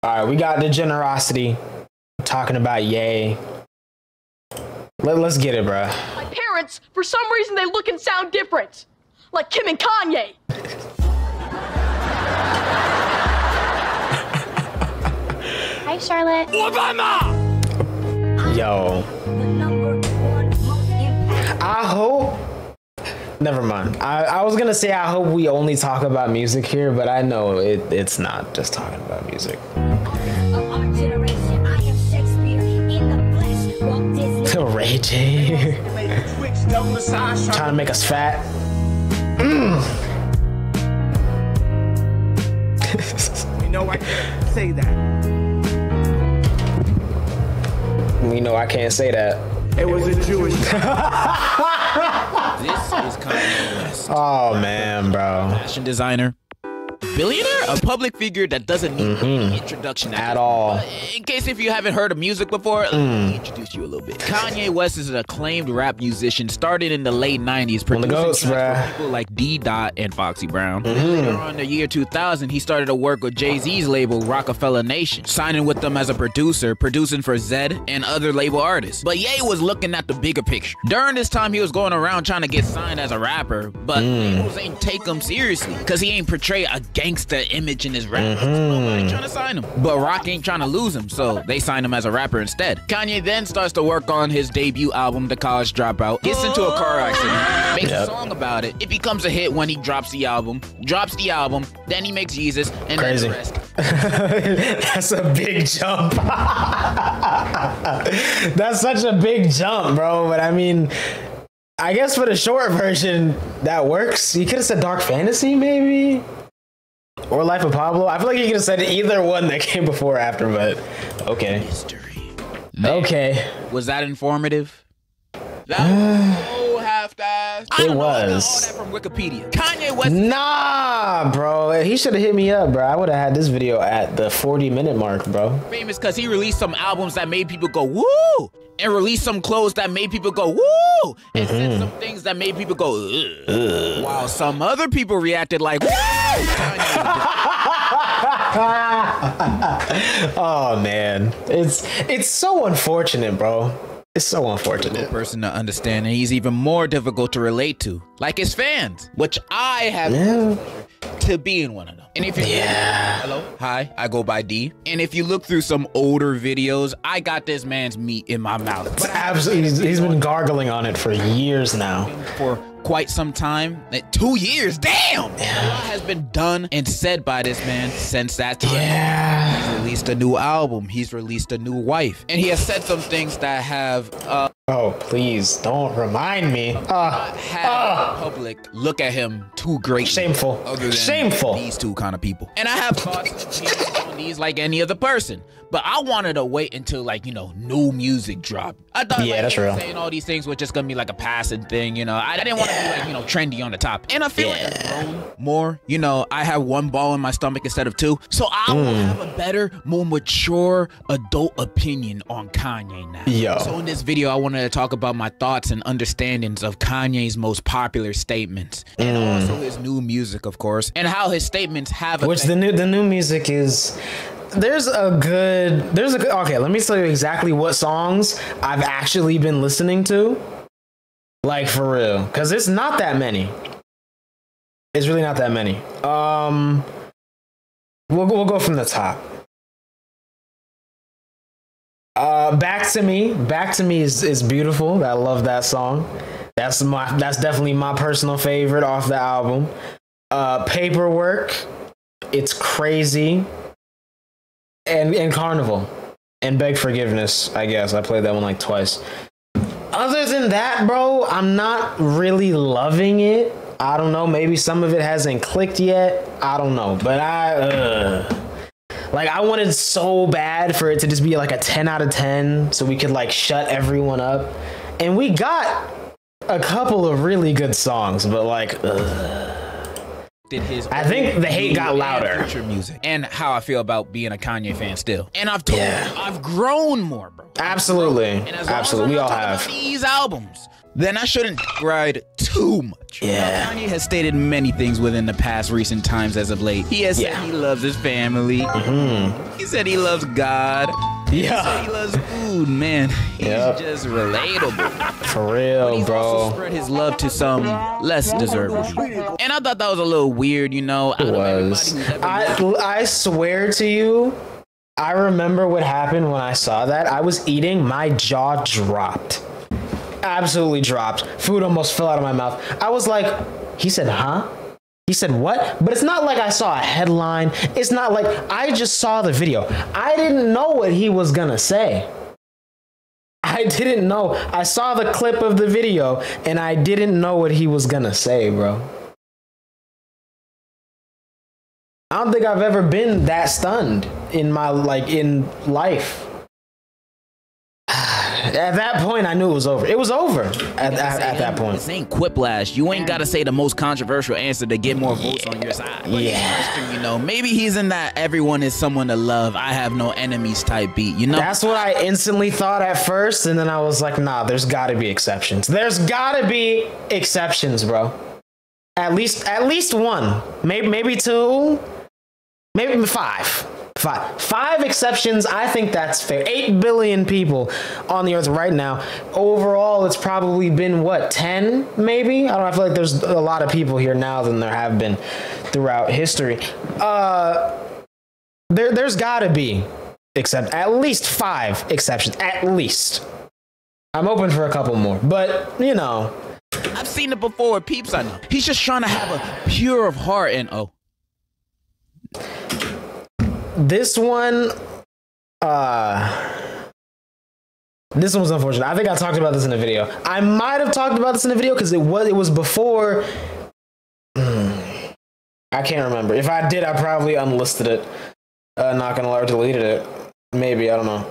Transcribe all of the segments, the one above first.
All right, we got Degenerocity talking about Ye. Let's get it, bro. My parents, for some reason, they look and sound different, like Kim and Kanye. Hi, Charlotte. Yo. I hope. Never mind. I was gonna say I hope we only talk about music here, but I know it's not just talking about music. Ray J. Trying to make us fat. You know I can't say that. We know I can't say that. It was a Jewish. This is Kanye West. Oh man, bro. Fashion designer, billionaire, a public figure that doesn't need any introduction at all. In case if you haven't heard of music before, let me introduce you a little bit. Kanye West is an acclaimed rap musician, started in the late 90s, producing tracks for people like D. Dot and Foxy Brown. Later on in the year 2000, he started to work with Jay-Z's label, Rockefeller Nation, signing with them as a producer, producing for Zedd and other label artists. But Ye was looking at the bigger picture. During this time, he was going around trying to get signed as a rapper, but labels ain't take him seriously, because he ain't portray a gangster image in his rap. Nobody trying to sign him. But Rock ain't trying to lose him, so they signed him as a rapper instead. Kanye then starts to work on his debut album, The College Dropout, gets into a car accident, makes a song about it. It becomes a hit when he drops the album, then he makes Jesus, and crazy. then the rest. That's a big jump. That's such a big jump, bro. But I mean, I guess for the short version, that works. You could have said Dark Fantasy, maybe? Or Life of Pablo. I feel like you could have said either one that came before or after, but okay. History. Man, okay. Was that informative? That was so half-assed. It was. All that from Wikipedia. Kanye West. Nah, bro. He should have hit me up, bro. I would have had this video at the 40-minute mark, bro. Famous because he released some albums that made people go, woo! And released some clothes that made people go, woo! And said some things that made people go, ugh. While some other people reacted like, woo! Oh, man. It's so unfortunate, bro. It's so unfortunate. Person to understand, and he's even more difficult to relate to, like his fans, which I have to be in one of them. And if you hello, hi, I go by D. And if you look through some older videos, I got this man's meat in my mouth. But absolutely, he's been gargling on it for years now. For quite some time. 2 years, damn! A lot has been done and said by this man since that time. He's released a new album, he's released a new wife, and he has said some things that have oh, please don't remind me. Had the public look at him too great. Shameful. Other than Shameful. These two kind of people. And I have thoughts and opinions on these like any other person. But I wanted to wait until, like, you know, new music dropped. I thought, like, that's real. Saying all these things was just gonna be like a passing thing, you know. I didn't want to be like, you know, trendy on the top. And I feel like I've grown more. You know, I have one ball in my stomach instead of two. So I will have a better, more mature adult opinion on Kanye now. So in this video, I wanted to talk about my thoughts and understandings of Kanye's most popular statements. And also his new music, of course. And how his statements have which the new music is... okay, let me tell you exactly what songs I've actually been listening to. Like, for real. Because it's not that many. It's really not that many. We'll go from the top. Back to Me is beautiful. I love that song. That's definitely my personal favorite off the album. Paperwork, it's crazy. And Carnival and Beg Forgiveness, I guess. I played that one like twice. Other than that, bro, I'm not really loving it. I don't know. Maybe some of it hasn't clicked yet. I don't know. But I wanted so bad for it to just be like a 10 out of 10 so we could like shut everyone up. And we got a couple of really good songs, but like, I think the hate got louder. Future music and how I feel about being a Kanye fan still. And I've grown more, bro. Absolutely. Absolutely. We all have these albums. Then I shouldn't ride too much. Yeah. Now, Kanye has stated many things within the past recent times as of late. He has said he loves his family. He said he loves God. He said he loves food, man. He's just relatable. For real, he's bro. Also spread his love to some less deserving people. And I thought that was a little weird, you know. It was. I swear to you, I remember what happened when I saw that. I was eating, my jaw dropped. Absolutely dropped. Food almost fell out of my mouth. I was like, he said, huh? He said, what? But it's not like I saw a headline. It's not like I just saw the video. I didn't know what he was gonna say. I didn't know. I saw the clip of the video and I didn't know what he was gonna say, bro. I don't think I've ever been that stunned in my, in life. At that point, I knew it was over. It was over at that point. This ain't quiplash. You ain't got to say the most controversial answer to get more votes on your side. But you know, maybe he's in that everyone is someone to love, I have no enemies type beat, you know? That's what I instantly thought at first, and then I was like, nah, there's got to be exceptions. There's got to be exceptions, bro. At least one. Maybe two. Maybe five. Five exceptions. I think that's fair. 8 billion people on the earth right now. Overall, it's probably been what, 10 maybe? I don't know. I feel like there's a lot of people here now than there have been throughout history. There's gotta be at least 5 exceptions. At least. I'm open for a couple more, but you know. I've seen it before with peeps I know. He's just trying to have a pure of heart and This one was unfortunate. I think I talked about this in a video. I might have talked about this in a video because it was before. I can't remember. If I did, I probably unlisted it. Not gonna lie, or deleted it. Maybe, I don't know.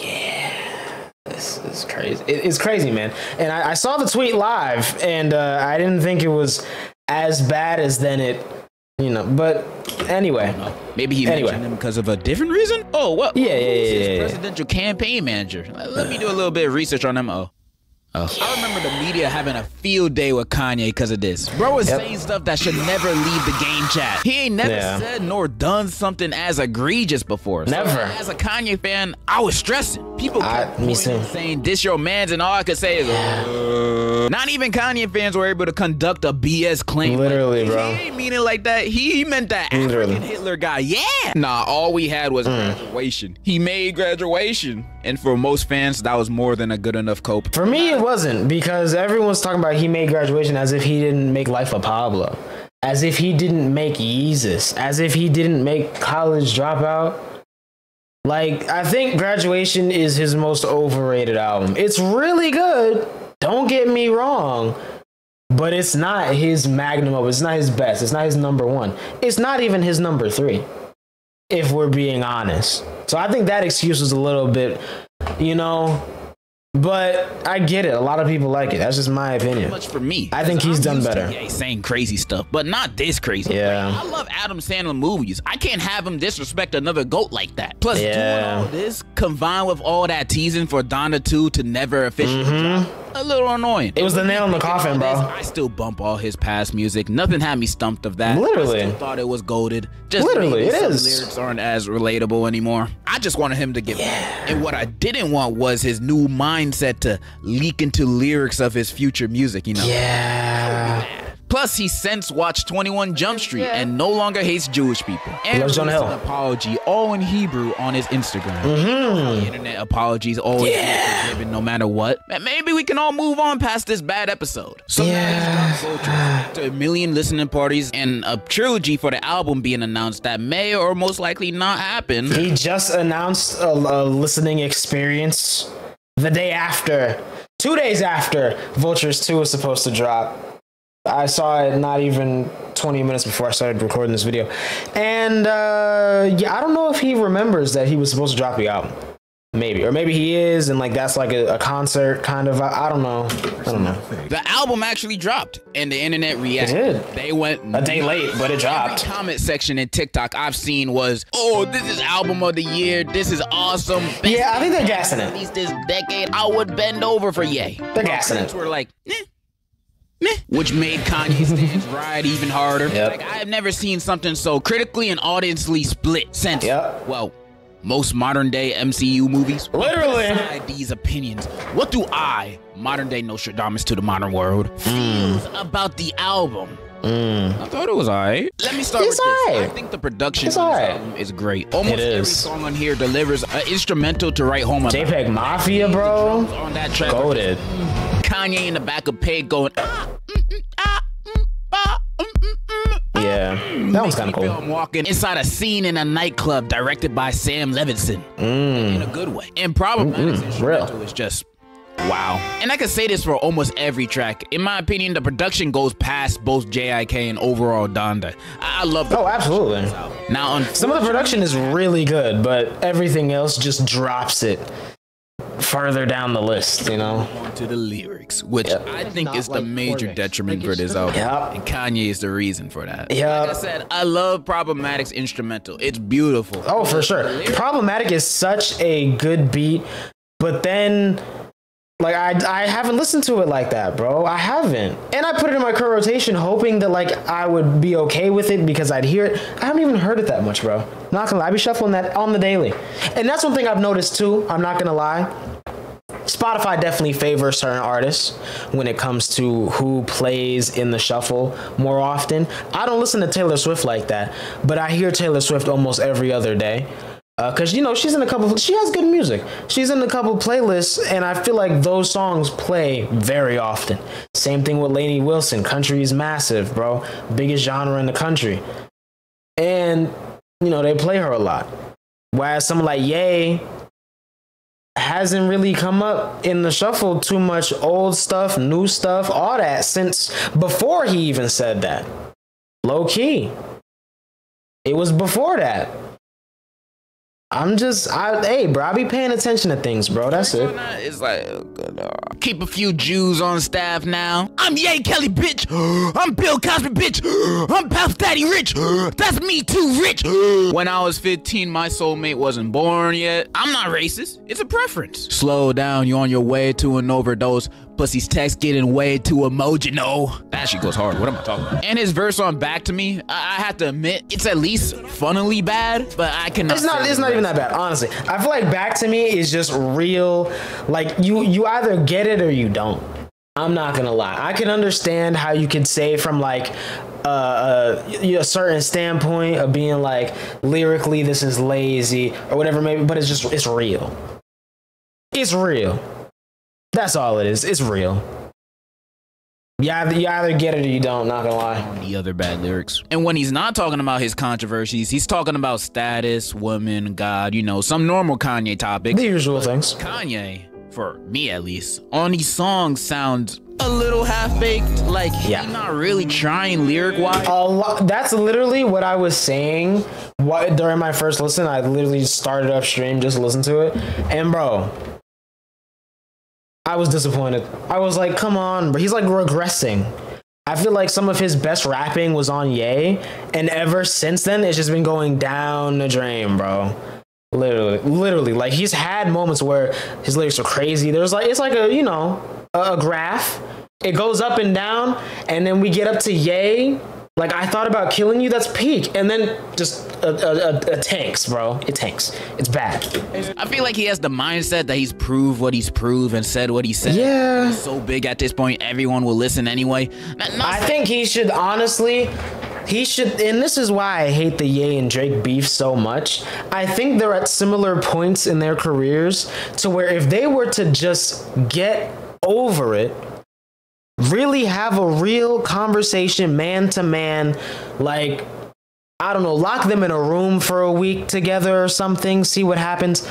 Yeah, this is crazy. It's crazy, man. And I saw the tweet live, and I didn't think it was as bad as then it. You know, but anyway. Maybe he mentioned him because of a different reason? Oh, what? Yeah. His presidential campaign manager. Let me do a little bit of research on him. I remember the media having a field day with Kanye because of this. Bro was saying stuff that should never leave the game chat. He ain't never said nor done something as egregious before. Never. So, as a Kanye fan, I was stressing. People kept saying this your mans, and all I could say is not even Kanye fans were able to conduct a BS claim. Literally, bro. He ain't mean it like that. He meant that African Hitler guy. Yeah. Nah, all we had was graduation. He made graduation. And for most fans, that was more than a good enough cope. For me, it wasn't, because everyone's talking about he made graduation as if he didn't make Life of Pablo, as if he didn't make Yeezus, as if he didn't make College Dropout. Like, I think Graduation is his most overrated album. It's really good, don't get me wrong, but it's not his magnum opus. It's not his best. It's not his number one. It's not even his number 3, if we're being honest. So I think that excuse was a little bit, you know, but I get it. A lot of people like it. That's just my opinion. Much for me. I think he's done better. Saying crazy stuff, but not this crazy. Yeah. Like, I love Adam Sandler movies. I can't have him disrespect another GOAT like that. Plus, doing all this combined with all that teasing for Donna 2 to never officially drop, a little annoying. It was the nail in the coffin, bro. I still bump all his past music. Nothing had me stumped of that. Literally. I still thought it was goated. Just literally, it is. Lyrics aren't as relatable anymore. I just wanted him to give up. And what I didn't want was his new mindset to leak into lyrics of his future music, you know? Yeah. Plus, he since watched 21 Jump Street and no longer hates Jewish people. And loves Jonah Hill. An apology, all in Hebrew, on his Instagram. The internet apologies always given, no matter what. Maybe we can all move on past this bad episode. So after a million listening parties and a trilogy for the album being announced that may or most likely not happen. He just announced a listening experience the day after, 2 days after Vultures 2 was supposed to drop. I saw it not even 20 minutes before I started recording this video. And yeah, I don't know if he remembers that he was supposed to drop the album. Maybe, or maybe he is, and like that's like a concert kind of. I don't know. The album actually dropped, and the internet reacted. It did. They went a day late, but it dropped. Every comment section in TikTok I've seen was, "Oh, this is album of the year. This is awesome." Best yeah, I think they're gassing it. At least this decade, I would bend over for Ye. They're gassing it. We're like, meh, which made Kanye's stance ride even harder. Yep. Like, I have never seen something so critically and audientially split since. Well, most modern day MCU movies. Literally. Aside these opinions, what do I, modern day Nostradamus to the modern world, feels about the album? I thought it was alright. Let me start with this. I think the production on this album is great. Almost every song on here delivers an instrumental to write home about. JPEG Mafia, bro. On that track, goated. Kanye in the back of Pig going. Yeah, that one's kind of cool. I'm walking inside a scene in a nightclub directed by Sam Levinson in a good way. And Problematic's instrumental is just wow. And I can say this for almost every track. In my opinion, the production goes past both JIK and overall Donda. I love it. Oh, absolutely. Now, some of the production is really good, but everything else just drops it further down the list, you know? To the lyrics, which I think is the major detriment for this album. And Kanye is the reason for that. Like I said, I love Problematic's instrumental. It's beautiful. Oh, for sure. Problematic is such a good beat, but then like I haven't listened to it like that, bro. I haven't. And I put it in my current rotation hoping that like I would be okay with it because I'd hear it. I haven't even heard it that much, bro. Not gonna lie, I be shuffling that on the daily. And that's one thing I've noticed too, I'm not gonna lie. Spotify definitely favors certain artists when it comes to who plays in the shuffle more often. I don't listen to Taylor Swift like that, but I hear Taylor Swift almost every other day. Cause you know, she has good music. She's in a couple playlists and I feel like those songs play very often. Same thing with Lainey Wilson. Country is massive, bro. Biggest genre in the country. And, you know, they play her a lot. Whereas someone like Ye hasn't really come up in the shuffle too much. Old stuff, new stuff, all that since before he even said that. Low key. It was before that. Hey, bro, I be paying attention to things, bro. That's it. It's like, keep a few Jews on staff now. I'm Ye Kelly, bitch. I'm Bill Cosby, bitch. I'm Puff Daddy Rich. That's me too, rich. When I was 15, my soulmate wasn't born yet. I'm not racist. It's a preference. Slow down, you're on your way to an overdose. Pussy's text getting way too emotional. That shit goes hard. What am I talking about? And his verse on Back to Me, I have to admit, it's at least funnily bad, but I cannot. It's not even that bad, honestly. I feel like Back to Me is just real. Like you either get it or you don't. I'm not gonna lie. I can understand how you could say from like a certain standpoint of being like lyrically this is lazy or whatever, maybe, but it's real. It's real. That's all it is. It's real. You either get it or you don't, not gonna lie. The other bad lyrics. And when he's not talking about his controversies, he's talking about status, women, God, you know, some normal Kanye topics. The usual things. Kanye, for me at least, on these songs sounds a little half-baked. Like, he's not really trying lyric-wise. That's literally what I was saying during my first listen. I literally started upstream just to listen to it. And bro, I was disappointed. I was like, come on, bro. He's like regressing. I feel like some of his best rapping was on Ye, and ever since then, it's just been going down the drain, bro. Literally. Like, he's had moments where his lyrics are crazy. It's like a, you know, a graph. It goes up and down, and then we get up to Ye. Like, I thought about killing you, that's peak. And then just a tanks, bro. It tanks. It's bad. I feel like he has the mindset that he's proved what he's proved and said what he said. Yeah. He's so big at this point, everyone will listen anyway. I think he should, honestly, and this is why I hate the Ye and Drake beef so much. I think they're at similar points in their careers to where if they were to just get over it, really have a real conversation man to man, like, I don't know, lock them in a room for a week together or something, see what happens.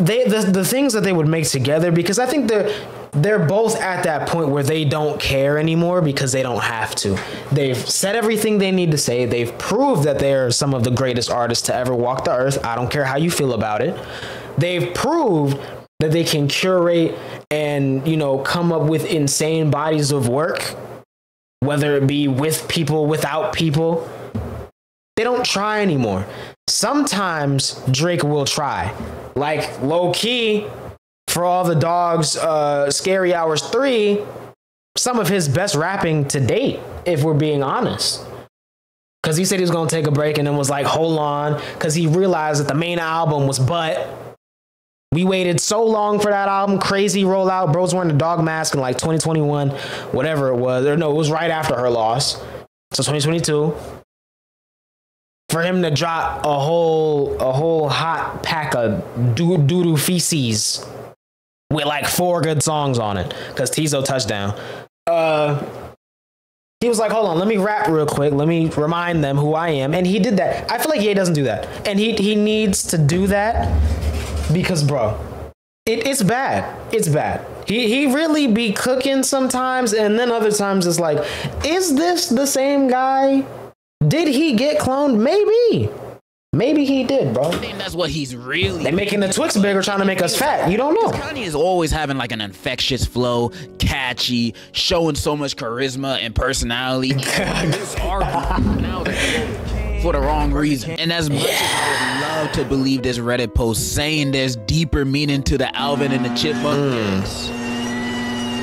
The things that they would make together, because I think they're both at that point where they don't care anymore because they don't have to. They've said everything they need to say. They've proved that they're some of the greatest artists to ever walk the earth. I don't care how you feel about it. they've proved that they can curate and, you know, come up with insane bodies of work, whether it be with people, without people. They don't try anymore. Sometimes Drake will try. Like, low key, For All the Dogs, Scary Hours 3, some of his best rapping to date, if we're being honest. Because he said he was going to take a break and then was like, hold on, because he realized that the main album was But. We waited so long for that album. Crazy rollout. Bro's wearing the dog mask in like 2021, whatever it was. Or no, it was right after her loss. So 2022. For him to drop a whole hot pack of doo-doo feces with like 4 good songs on it. Because Tizo touchdown. He was like, hold on, let me rap real quick. Let me remind them who I am. And he did that. I feel like Ye doesn't do that. And he needs to do that because, bro, it's bad. It's bad. He really be cooking sometimes. And then other times it's like, is this the same guy? Did he get cloned? Maybe. Maybe he did, bro. I think that's what he's really. They making the Twix bigger, trying to make us fat. You don't know. Kanye is always having like an infectious flow, catchy, showing so much charisma and personality. This argument now for the wrong reason. And as much as I would love to believe this Reddit post saying there's deeper meaning to the Alvin and the Chipmunks,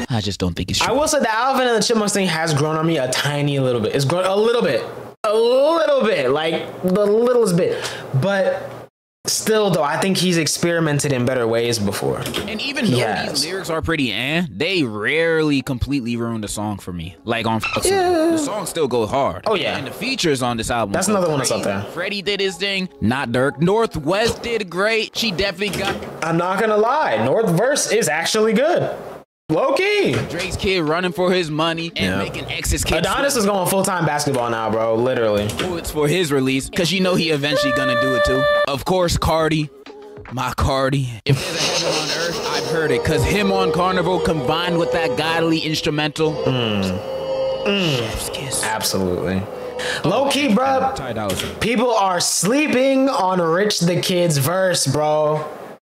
I just don't think it's true. I will say the Alvin and the Chipmunks thing has grown on me a tiny little bit. It's grown a little bit. A little bit, like the littlest bit, but still though, I think he's experimented in better ways before. And even though these lyrics are pretty they rarely completely ruin the song for me. Like on the song still goes hard. Oh yeah. And the features on this album. That's another one that's up there. Freddie did his thing, not Dirk. Northwest did great. She definitely got. I'm not gonna lie, North verse is actually good. Low key. Drake's kid running for his money and making X's kids. Adonis is going full-time basketball now, bro. Literally. It's for his release, because you know he eventually gonna do it too. Of course, Cardi. My Cardi. If there's a heaven on earth, I've heard it. Because him on Carnival combined with that godly instrumental. Chef's kiss. Absolutely. Low key, bro. People are sleeping on Rich the Kid's verse, bro.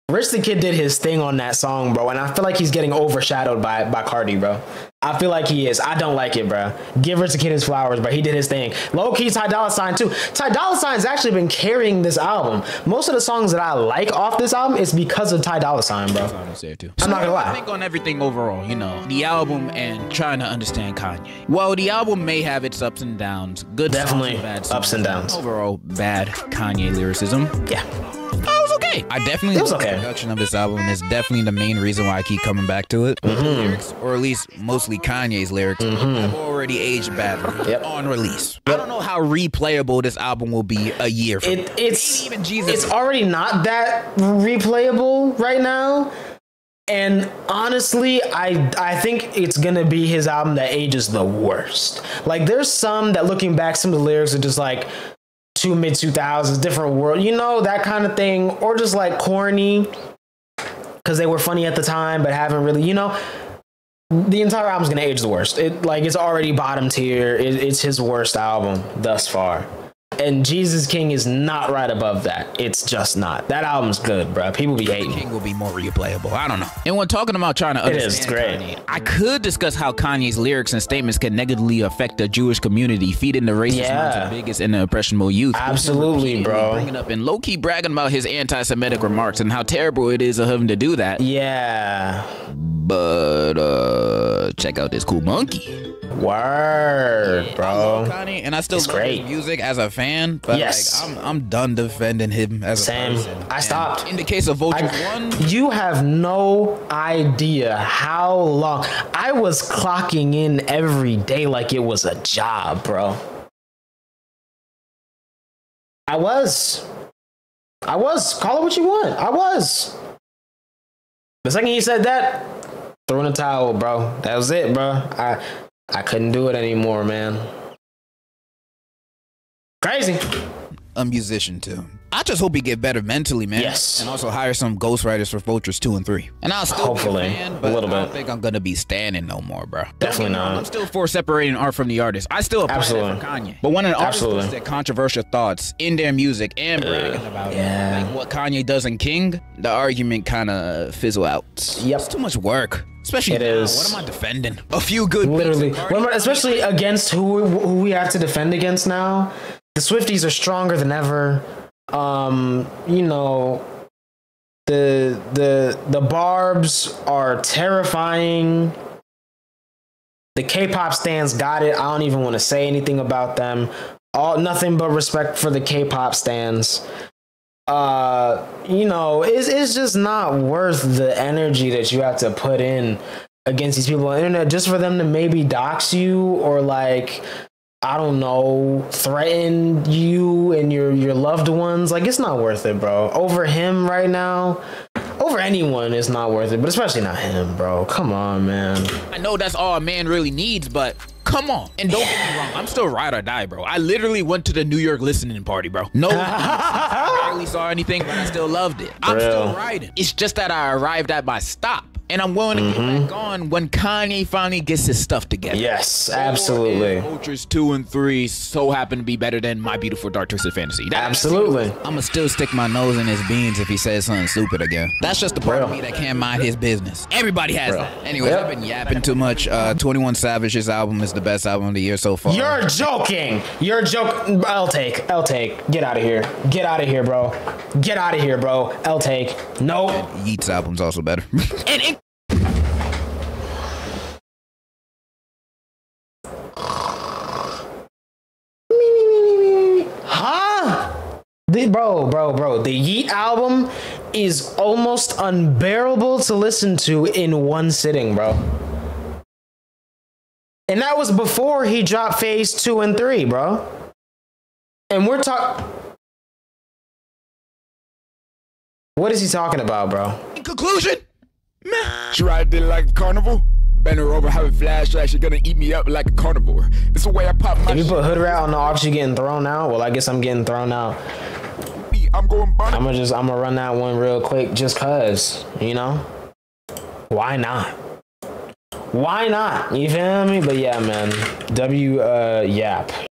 Rich the Kid did his thing on that song, bro, and I feel like he's getting overshadowed by Cardi, bro. I feel like he is. I don't like it, bro. Give Rich the Kid his flowers, bro. He did his thing. Low-key Ty Dolla $ign, too. Ty Dolla $ign's actually been carrying this album. Most of the songs that I like off this album is because of Ty Dolla $ign, bro. I'm not gonna lie. I think on everything overall, you know, the album and trying to understand Kanye. Well, the album may have its ups and downs. Good definitely songs and bad songs. Ups and downs. Overall, bad Kanye lyricism. Yeah. Oh, it was okay. I definitely love the production of this album, and it's definitely the main reason why I keep coming back to it. The lyrics, or at least mostly Kanye's lyrics, have already aged badly on release. I don't know how replayable this album will be a year from now. It's already not that replayable right now. And honestly, I think it's gonna be his album that ages the worst. Like, there's some that, looking back, some of the lyrics are just like two mid-2000s, different world, you know, that kind of thing, or just like corny because they were funny at the time but haven't really, you know. The entire album's gonna age the worst. It's already bottom tier. It's his worst album thus far. And Jesus King is not right above that. It's just not. That album's good, bro. People be hating. King will be more replayable. I don't know. And when talking about trying to understand, it is great. Kanye, I could discuss how Kanye's lyrics and statements can negatively affect the Jewish community, feeding the racist minds of bigots and the impressionable youth. Absolutely, bro. Bringing up and low-key bragging about his anti-Semitic remarks and how terrible it is of him to do that. Yeah. But check out this cool monkey. Word, bro. I love Kanye, and I still love his music as a fan. But like, I'm done defending him as a person. I stopped. In the case of Vulture 1, you have no idea how long I was clocking in every day like it was a job, bro. I was. Call it what you want. I was. The second he said that, throw in the towel, bro. That was it, bro. I couldn't do it anymore, man. Crazy. a musician too. I just hope he get better mentally, man. Yes. And also hire some ghostwriters for Vultures 2 and 3. And I'll still hopefully be a fan, but a little I don't bit. think I'm gonna be standing no more, bro. Definitely not. I'm still for separating art from the artist. I still apply that for Kanye. But when an artist puts their controversial thoughts in their music and bragging about it, like what Kanye does in King, the argument kind of fizzle out. Yep. It's too much work. Especially it now. is. What am I defending? A few good literally, especially against who we have to defend against now. The Swifties are stronger than ever. You know, the Barbs are terrifying. The K-pop stans got it. I don't even want to say anything about them. Nothing but respect for the K-pop stans. You know, it's just not worth the energy that you have to put in against these people on the internet just for them to maybe dox you or like, I don't know, threaten you and your loved ones. Like, it's not worth it, bro. Over him right now, over anyone, it's not worth it, but especially not him, bro. Come on, man. I know that's all a man really needs, but come on. And don't get me wrong, I'm still ride or die, bro. I literally went to the New York listening party, bro. No, I barely saw anything, but I still loved it. I'm still riding. It's just that I arrived at my stop. And I'm willing to get back on when Kanye finally gets his stuff together. Yes, absolutely. Vultures 2 and 3 so happen to be better than My Beautiful Dark Twisted Fantasy. Absolutely. I'ma still stick my nose in his beans if he says something stupid again. That's just the part of me that can't mind his business. Everybody has that. Anyways, I've been yapping too much. 21 Savage's album is the best album of the year so far. You're joking. You're joking. I'll take. Get out of here. Get out of here, bro. Get out of here, bro. I'll take. Nope. And Yeat's album's also better. Bro. The Yeat album is almost unbearable to listen to in one sitting, bro. And that was before he dropped Phase 2 and 3, bro. And we're talking... What is he talking about, bro? In conclusion, She ride it like a carnival. Bend her over, having flashlights. She gonna eat me up like a carnivore. It's the way I pop my If you put Hood Rat on the aux, you getting thrown out. Well, I guess I'm getting thrown out. I'm going bunny. I'm gonna run that one real quick just cause, you know? Why not? Why not? You feel me? But yeah, man. Yap.